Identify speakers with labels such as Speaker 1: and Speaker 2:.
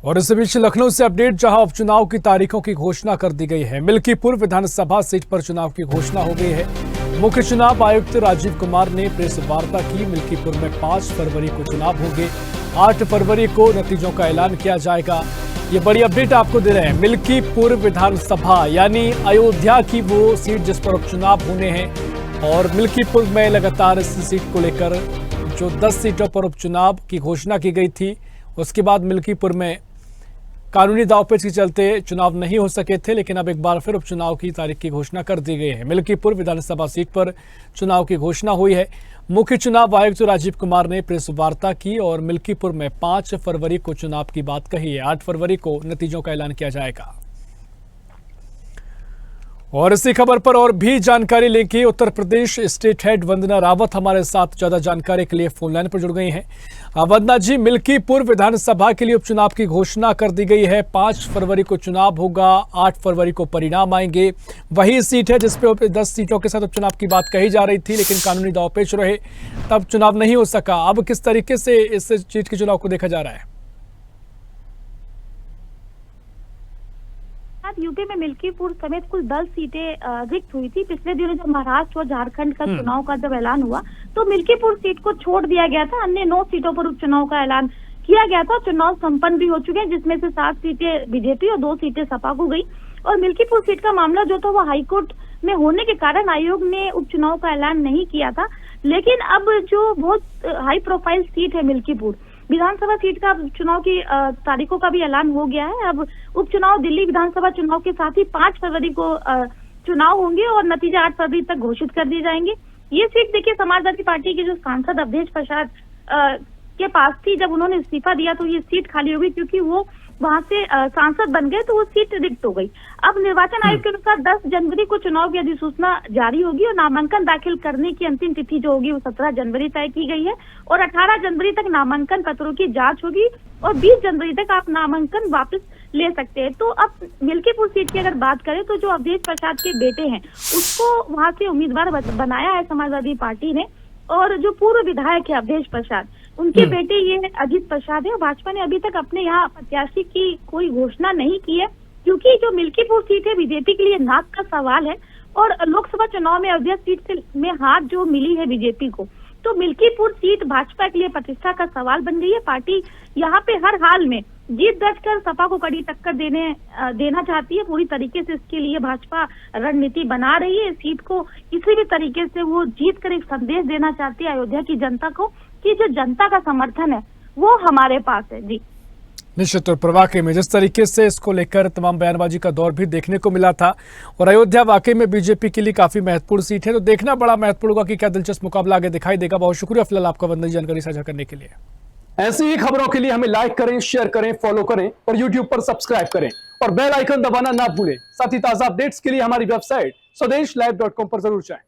Speaker 1: और इस बीच लखनऊ से अपडेट, जहां उपचुनाव की तारीखों की घोषणा कर दी गई है। मिल्कीपुर विधानसभा सीट पर चुनाव की घोषणा हो गई है। मुख्य चुनाव आयुक्त राजीव कुमार ने प्रेस वार्ता की। मिल्कीपुर में 5 फरवरी को चुनाव होंगे। 8 फरवरी को नतीजों का ऐलान किया जाएगा। ये बड़ी अपडेट आपको दे रहे हैं। मिल्कीपुर विधानसभा यानी अयोध्या की वो सीट जिस पर उपचुनाव होने हैं, और मिल्कीपुर में लगातार इस सीट को लेकर जो 10 सीटों पर उपचुनाव की घोषणा की गई थी, उसके बाद मिल्कीपुर में कानूनी दांवपेच के चलते चुनाव नहीं हो सके थे, लेकिन अब एक बार फिर उपचुनाव की तारीख की घोषणा कर दी गई है। मिल्कीपुर विधानसभा सीट पर चुनाव की घोषणा हुई है। मुख्य चुनाव आयुक्त राजीव कुमार ने प्रेस वार्ता की और मिल्कीपुर में 5 फरवरी को चुनाव की बात कही है। 8 फरवरी को नतीजों का ऐलान किया जाएगा। और इसी खबर पर और भी जानकारी लेंगे। उत्तर प्रदेश स्टेट हेड वंदना रावत हमारे साथ ज्यादा जानकारी के लिए फोन लाइन पर जुड़ गई हैं। वंदना जी, मिल्कीपुर विधानसभा के लिए उपचुनाव की घोषणा कर दी गई है। 5 फरवरी को चुनाव होगा, 8 फरवरी को परिणाम आएंगे। वही सीट है जिसपे 10 सीटों के साथ उपचुनाव की बात कही जा रही थी, लेकिन कानूनी दांवपेच रहे, तब चुनाव नहीं हो सका। अब किस तरीके से इस सीट के चुनाव को देखा जा रहा है?
Speaker 2: यूपी में मिल्कीपुर समेत कुल 10 सीटें रिक्त हुई थी। पिछले दिनों जब महाराष्ट्र और झारखंड का चुनाव का जब ऐलान हुआ, तो मिल्कीपुर सीट को छोड़ दिया गया था। अन्य 9 सीटों पर उपचुनाव का ऐलान किया गया था। चुनाव संपन्न भी हो चुके हैं, जिसमें से 7 सीटें बीजेपी और 2 सीटें सपा को गई। और मिल्कीपुर सीट का मामला जो था वो हाईकोर्ट में होने के कारण आयोग ने उपचुनाव का ऐलान नहीं किया था। लेकिन अब जो बहुत हाई प्रोफाइल सीट है मिल्कीपुर विधानसभा सीट का चुनाव की तारीखों का भी ऐलान हो गया है। अब उपचुनाव दिल्ली विधानसभा चुनाव के साथ ही 5 फरवरी को चुनाव होंगे और नतीजे 8 फरवरी तक घोषित कर दिए जाएंगे। ये सीट देखिए समाजवादी पार्टी के जो सांसद अवधेश प्रसाद के पास थी। जब उन्होंने इस्तीफा दिया तो ये सीट खाली हो गई, क्योंकि वो वहां से सांसद बन गए, तो वो सीट रिक्त हो गई। अब निर्वाचन आयोग के अनुसार 10 जनवरी को चुनाव की अधिसूचना जारी होगी और नामांकन दाखिल करने की अंतिम तिथि जो होगी वो 17 जनवरी तय की गई है। और 18 जनवरी तक नामांकन पत्रों की जांच होगी और 20 जनवरी तक आप नामांकन वापस ले सकते हैं। तो अब मिल्कीपुर सीट की अगर बात करें तो जो अवधेश प्रसाद के बेटे हैं उसको वहां से उम्मीदवार बनाया है समाजवादी पार्टी ने। और जो पूर्व विधायक है अवधेश प्रसाद, उनके बेटे ये अजीत प्रसाद है। भाजपा ने अभी तक अपने यहाँ प्रत्याशी की कोई घोषणा नहीं की है, क्योंकि जो मिल्कीपुर सीट है बीजेपी के लिए नाक का सवाल है। और लोकसभा चुनाव में अयोध्या सीट में हार जो मिली है बीजेपी को, तो मिल्कीपुर सीट भाजपा के लिए प्रतिष्ठा का सवाल बन गई है। पार्टी यहाँ पे हर हाल में जीत दर्ज कर सपा को कड़ी टक्कर देना चाहती है। पूरी तरीके से इसके लिए भाजपा रणनीति बना रही है। सीट को किसी भी तरीके से वो जीत कर एक संदेश देना चाहती है अयोध्या की जनता को कि जो जनता का समर्थन है वो हमारे पास है। जी
Speaker 1: निश्चित तौर पर वाकई में जिस तरीके से इसको लेकर तमाम बयानबाजी का दौर भी देखने को मिला था, और अयोध्या वाकई में बीजेपी के लिए काफी महत्वपूर्ण सीट है, तो देखना बड़ा महत्वपूर्ण होगा कि क्या दिलचस्प मुकाबला आगे दिखाई देगा। बहुत शुक्रिया फिलहाल आपका वंदना जी जानकारी साझा करने के लिए।
Speaker 3: ऐसी ही खबरों के लिए हमें लाइक करें, शेयर करें, फॉलो करें और यूट्यूब पर सब्सक्राइब करें और बेल आइकन दबाना ना भूलें। साथ ही ताजा अपडेट्स के लिए हमारी वेबसाइट swdeshlive.com पर जरूर जाएं।